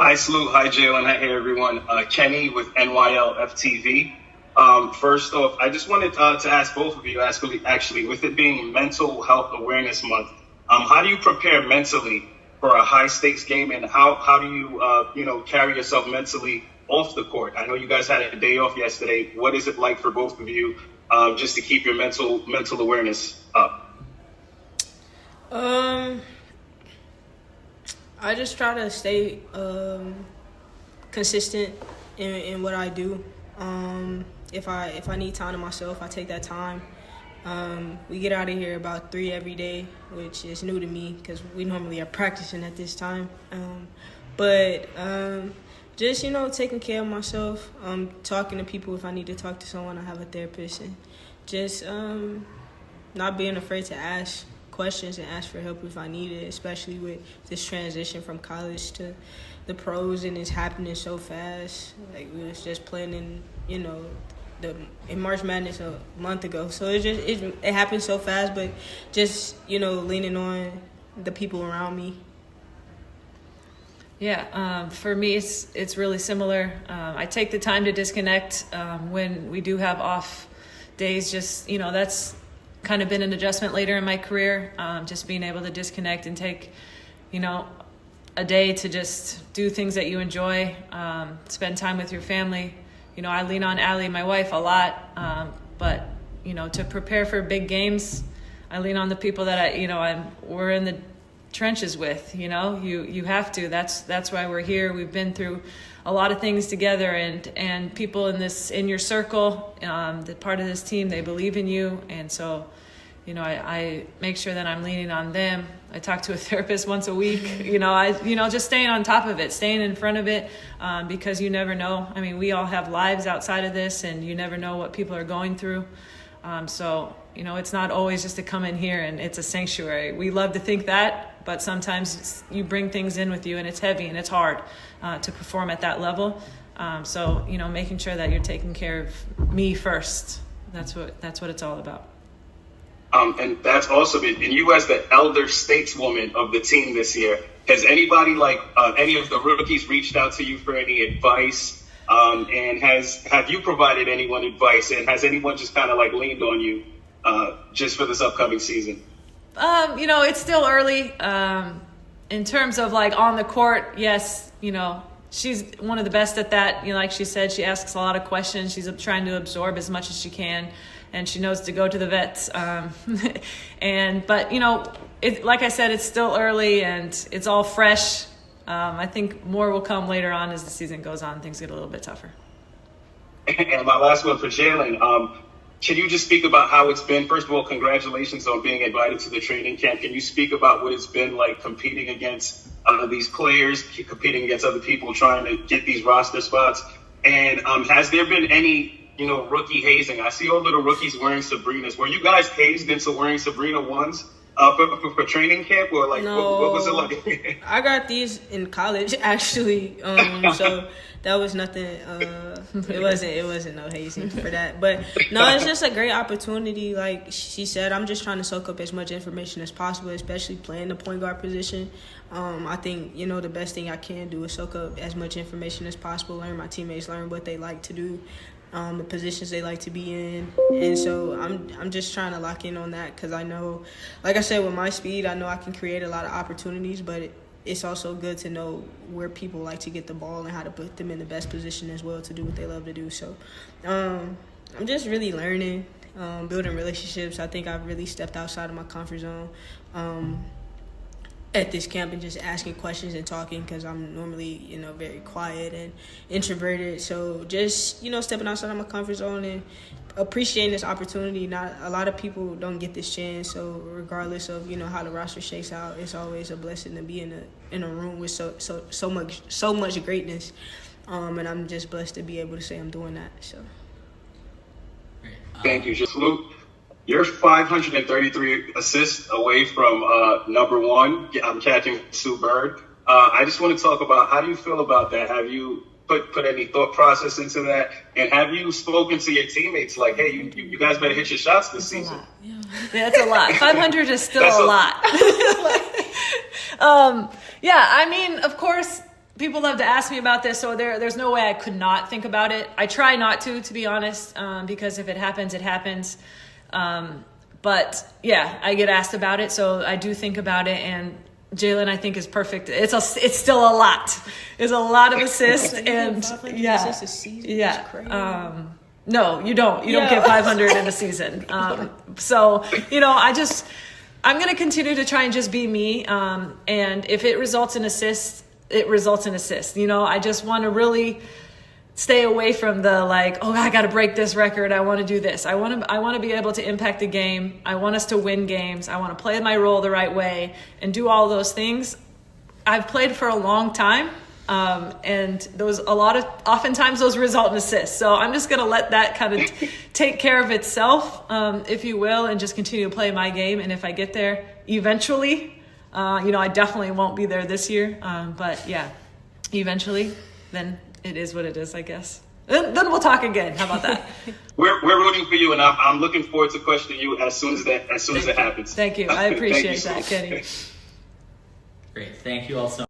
Hi, Salute. Hi, Jaylyn. Hi, everyone. Kenny with NYLFTV. First off, I just wanted to ask both of you, actually, with it being Mental Health Awareness Month, how do you prepare mentally for a high stakes game, and how do you, carry yourself mentally off the court? I know you guys had a day off yesterday. What is it like for both of you, just to keep your mental awareness up? I just try to stay consistent in what I do. If I need time to myself, I take that time. We get out of here about 3 every day, which is new to me because we normally are practicing at this time. But just, taking care of myself, talking to people if I need to talk to someone. I have a therapist, and just not being afraid to ask questions and ask for help if I need it, especially with this transition from college to the pros, and it's happening so fast. Like, we was just playing in March Madness a month ago, so it happened so fast. But just leaning on the people around me. Yeah, for me, it's really similar. I take the time to disconnect when we do have off days. Just that's kind of been an adjustment later in my career, just being able to disconnect and take, a day to just do things that you enjoy, spend time with your family. I lean on Allie, my wife, a lot, but, to prepare for big games, I lean on the people that we're in the trenches with. You have to. That's why we're here. We've been through a lot of things together, and people in your circle, the part of this team, they believe in you, and so I make sure that I'm leaning on them. I talk to a therapist once a week. Just staying on top of it, staying in front of it, because you never know. I mean, we all have lives outside of this, and you never know what people are going through. So it's not always just to come in here and it's a sanctuary. We love to think that, but sometimes you bring things in with you, and it's heavy and it's hard to perform at that level. So making sure that you're taking care of me first. That's what it's all about. And that's awesome. And you, as the elder stateswoman of the team this year, has anybody, any of the rookies, reached out to you for any advice? And have you provided anyone advice? And has anyone just kind of leaned on you just for this upcoming season? It's still early. In terms of on the court, yes, she's one of the best at that. Like she said, she asks a lot of questions. She's trying to absorb as much as she can, and she knows to go to the vets. But like I said, it's still early and it's all fresh. I think more will come later on as the season goes on. Things get a little bit tougher. And my last one for Jaylyn. Can you just speak about how it's been? First of all, congratulations on being invited to the training camp. Can you speak about what it's been like competing against these players, competing against other people trying to get these roster spots? And has there been any, rookie hazing? I see all little rookies wearing Sabrinas. Were you guys hazed into wearing Sabrina ones for training camp, or No, what was it like? I got these in college actually, so that was nothing. It wasn't no hazing for that. But no, it's just a great opportunity. Like she said, I'm just trying to soak up as much information as possible, especially playing the point guard position. I think the best thing I can do is soak up as much information as possible, learn my teammates, learn what they like to do, the positions they like to be in. And so I'm just trying to lock in on that, because I know, like I said, with my speed, I know I can create a lot of opportunities, but it's also good to know where people like to get the ball and how to put them in the best position as well to do what they love to do. So I'm just really learning, building relationships. I think I've really stepped outside of my comfort zone at this camp, and just asking questions and talking, because I'm normally, very quiet and introverted. So just, stepping outside of my comfort zone and appreciating this opportunity. Not a lot of people don't get this chance. So regardless of, how the roster shakes out, it's always a blessing to be in a room with so much greatness. And I'm just blessed to be able to say I'm doing that. So. Thank you, Salute. You're 533 assists away from number one. I'm catching Sue Bird. I just want to talk about, how do you feel about that? Have you put any thought process into that? And have you spoken to your teammates like, hey, you guys better hit your shots this season? Yeah, that's a lot. 500 is still a lot. Yeah, I mean, of course, people love to ask me about this, so there's no way I could not think about it. I try not to be honest, because if it happens, it happens. But yeah, I get asked about it, so I do think about it. And Jaylyn, I think, is perfect. It's still a lot. It's a lot of assists, and no, you don't. You don't get 500 in a season. So I'm going to continue to try and just be me. And if it results in assists, it results in assists. I just want to really stay away from the I got to break this record. I want to do this. I want to be able to impact the game. I want us to win games. I want to play my role the right way and do all those things. I've played for a long time. And oftentimes those result in assists. So I'm just going to let that kind of take care of itself, if you will, and just continue to play my game. And if I get there eventually, I definitely won't be there this year. But yeah, eventually, then it is what it is, I guess. Then we'll talk again. How about that? We're rooting for you, and I'm looking forward to questioning you as soon as it happens. Thank you. I appreciate that, Kenny. Great. Thank you all so much.